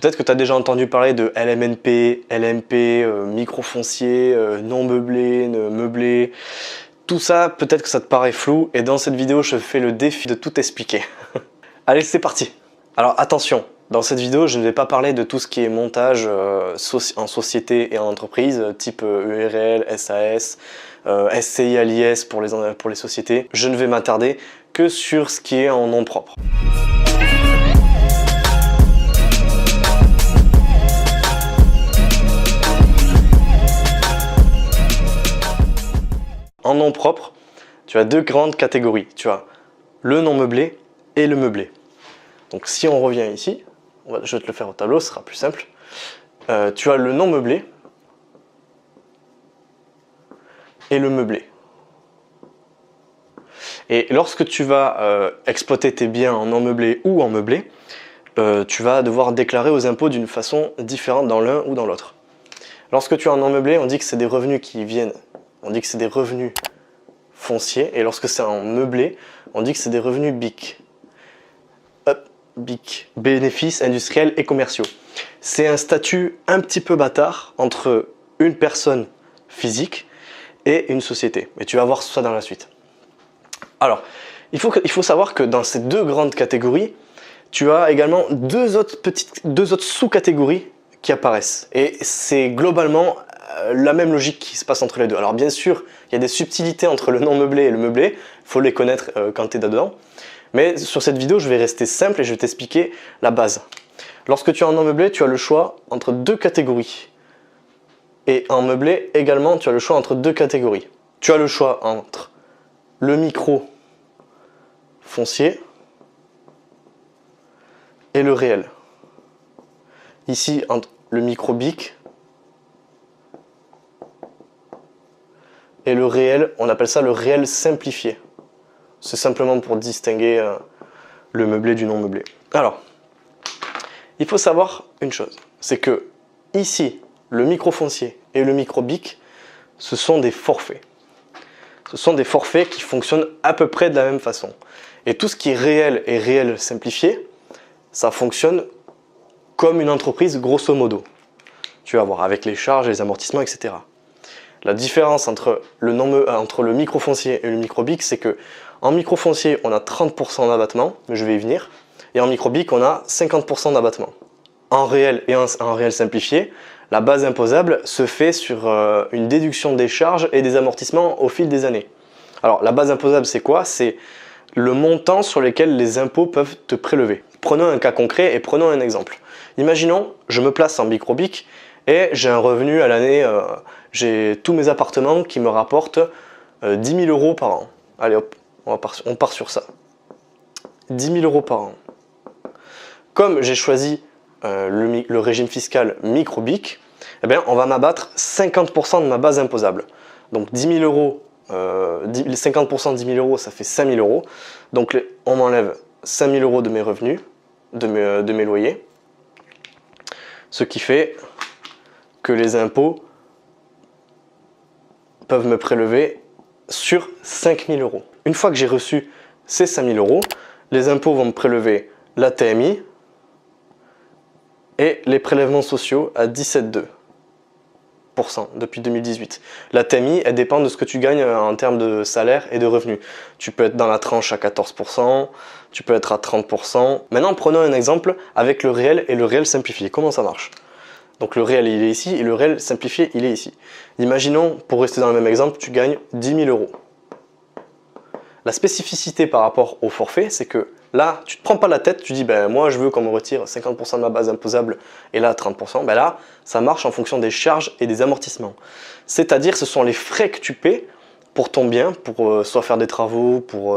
Peut-être que tu as déjà entendu parler de LMNP, LMP, microfoncier, non meublé, meublé. Tout ça, peut-être que ça te paraît flou, et dans cette vidéo, je fais le défi de tout expliquer. Allez, c'est parti. Alors attention, dans cette vidéo, je ne vais pas parler de tout ce qui est montage en société et en entreprise, type URL, SAS, SCI à l'IS pour les sociétés. Je ne vais m'attarder que sur ce qui est en nom propre. En nom propre, tu as deux grandes catégories. Tu as le non meublé et le meublé. Donc si on revient ici, je vais te le faire au tableau, ce sera plus simple. Tu as le non meublé et le meublé. Et lorsque tu vas exploiter tes biens en non meublé ou en meublé, tu vas devoir déclarer aux impôts d'une façon différente dans l'un ou dans l'autre. Lorsque tu es en non meublé, on dit que c'est des revenus qui viennent, on dit que c'est des revenus fonciers, et lorsque c'est en meublé, on dit que c'est des revenus BIC. BIC, bénéfices industriels et commerciaux. C'est un statut un petit peu bâtard entre une personne physique et une société. Et tu vas voir ça dans la suite. Alors, il faut savoir que dans ces deux grandes catégories, tu as également deux autres sous-catégories qui apparaissent. Et c'est globalement la même logique qui se passe entre les deux. Alors bien sûr, il y a des subtilités entre le non meublé et le meublé. Il faut les connaître quand tu es dedans. Mais sur cette vidéo, je vais rester simple et je vais t'expliquer la base. Lorsque tu es en non meublé, tu as le choix entre deux catégories. Et en meublé, également, tu as le choix entre deux catégories. Tu as le choix entre le micro foncier et le réel. Ici, entre le micro BIC et le réel, on appelle ça le réel simplifié. C'est simplement pour distinguer le meublé du non meublé. Alors, il faut savoir une chose, c'est que ici, le micro foncier et le micro BIC, ce sont des forfaits. Ce sont des forfaits qui fonctionnent à peu près de la même façon. Et tout ce qui est réel et réel simplifié, ça fonctionne comme une entreprise grosso modo. Tu vas voir, avec les charges, les amortissements, etc. La différence entre le micro foncier et le micro BIC, c'est que en micro foncier, on a 30% d'abattement, mais je vais y venir, et en micro BIC, on a 50% d'abattement. En réel et en réel simplifié, la base imposable se fait sur une déduction des charges et des amortissements au fil des années. Alors, la base imposable, c'est quoi? C'est le montant sur lequel les impôts peuvent te prélever. Prenons un cas concret et prenons un exemple. Imaginons, je me place en micro BIC et j'ai un revenu à l'année, j'ai tous mes appartements qui me rapportent 10 000 € par an. Allez hop, on part sur ça. 10 000 € par an. Comme j'ai choisi le régime fiscal micro BIC, eh bien, on va m'abattre 50% de ma base imposable. Donc 10 000 €, 50% de 10 000 €, ça fait 5 000 €. Donc on m'enlève 5 000 € de mes revenus, de mes loyers. Ce qui fait que les impôts peuvent me prélever sur 5 000 €. Une fois que j'ai reçu ces 5 000 €, les impôts vont me prélever la TMI et les prélèvements sociaux à 17,2% depuis 2018. La TMI, elle dépend de ce que tu gagnes en termes de salaire et de revenus. Tu peux être dans la tranche à 14%, tu peux être à 30%. Maintenant, prenons un exemple avec le réel et le réel simplifié. Comment ça marche? Donc le réel, il est ici, et le réel simplifié, il est ici. Imaginons, pour rester dans le même exemple, tu gagnes 10 000 €. La spécificité par rapport au forfait, c'est que là, tu ne te prends pas la tête, tu dis, ben moi je veux qu'on me retire 50% de ma base imposable, et là 30%, ben là, ça marche en fonction des charges et des amortissements. C'est-à-dire, ce sont les frais que tu paies pour ton bien, pour soit faire des travaux, pour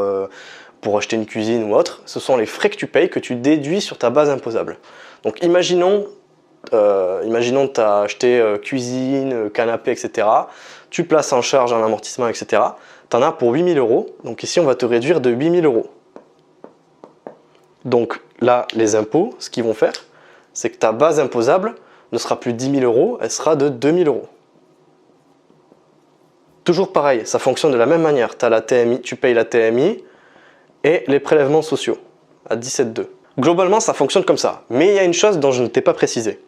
acheter une cuisine ou autre. Ce sont les frais que tu payes, que tu déduis sur ta base imposable. Donc imaginons tu as acheté cuisine, canapé, etc. Tu places en charge un amortissement, etc. Tu en as pour 8 000 €. Donc ici, on va te réduire de 8 000 €. Donc là, les impôts, ce qu'ils vont faire, c'est que ta base imposable ne sera plus 10 000 €, elle sera de 2 000 €. Toujours pareil, ça fonctionne de la même manière. Tu payes la TMI et les prélèvements sociaux à 17,2. Globalement, ça fonctionne comme ça. Mais il y a une chose dont je ne t'ai pas précisé.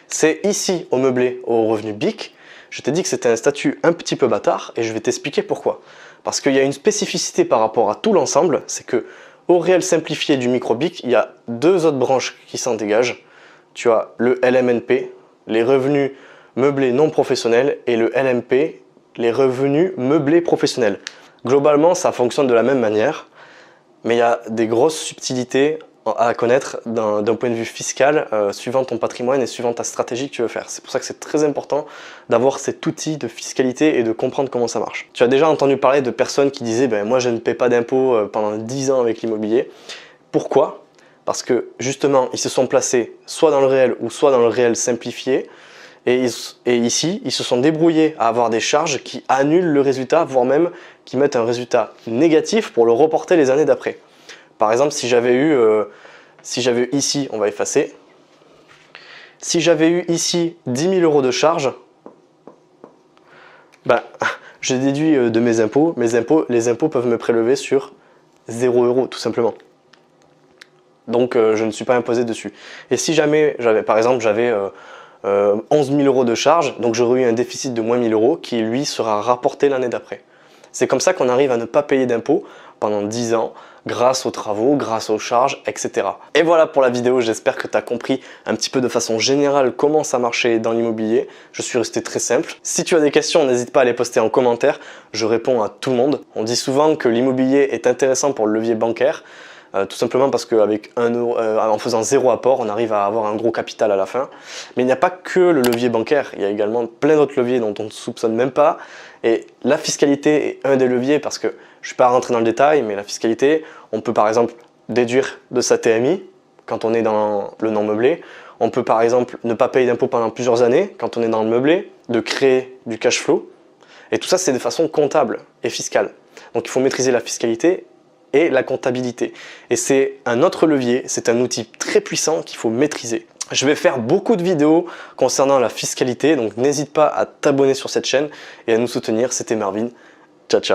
C'est ici, au meublé, au revenu BIC, je t'ai dit que c'était un statut un petit peu bâtard et je vais t'expliquer pourquoi. Parce qu'il y a une spécificité par rapport à tout l'ensemble, c'est que au réel simplifié du micro BIC, il y a deux autres branches qui s'en dégagent. Tu as le LMNP, les revenus meublés non professionnels, et le LMP, les revenus meublés professionnels. Globalement, ça fonctionne de la même manière, mais il y a des grosses subtilités à connaître d'un point de vue fiscal, suivant ton patrimoine et suivant ta stratégie que tu veux faire. C'est pour ça que c'est très important d'avoir cet outil de fiscalité et de comprendre comment ça marche. Tu as déjà entendu parler de personnes qui disaient « moi je ne paie pas d'impôts pendant 10 ans avec l'immobilier ». Pourquoi? Parce que justement, ils se sont placés soit dans le réel ou soit dans le réel simplifié. Et ici, ils se sont débrouillés à avoir des charges qui annulent le résultat, voire même qui mettent un résultat négatif pour le reporter les années d'après. Par exemple, si j'avais eu ici, on va effacer, si j'avais eu ici 10 000 € de charges, j'ai déduit de mes impôts, les impôts peuvent me prélever sur 0 € tout simplement. Donc je ne suis pas imposé dessus. Et si jamais par exemple j'avais 11 000 € de charges, donc j'aurais eu un déficit de moins 1 000 € qui lui sera rapporté l'année d'après. C'est comme ça qu'on arrive à ne pas payer d'impôts pendant 10 ans grâce aux travaux, grâce aux charges, etc. Et voilà pour la vidéo, j'espère que tu as compris un petit peu de façon générale comment ça marchait dans l'immobilier. Je suis resté très simple. Si tu as des questions, n'hésite pas à les poster en commentaire, je réponds à tout le monde. On dit souvent que l'immobilier est intéressant pour le levier bancaire, tout simplement parce qu'avec en faisant 0 apport, on arrive à avoir un gros capital à la fin. Mais il n'y a pas que le levier bancaire, il y a également plein d'autres leviers dont on ne soupçonne même pas. Et la fiscalité est un des leviers parce que, je ne vais pas rentrer dans le détail, mais la fiscalité, on peut par exemple déduire de sa TMI quand on est dans le non meublé. On peut par exemple ne pas payer d'impôts pendant plusieurs années quand on est dans le meublé, de créer du cash flow. Et tout ça, c'est de façon comptable et fiscale. Donc il faut maîtriser la fiscalité et la comptabilité. Et c'est un autre levier, c'est un outil très puissant qu'il faut maîtriser. Je vais faire beaucoup de vidéos concernant la fiscalité, donc n'hésite pas à t'abonner sur cette chaîne et à nous soutenir. C'était Marvin. Ciao, ciao.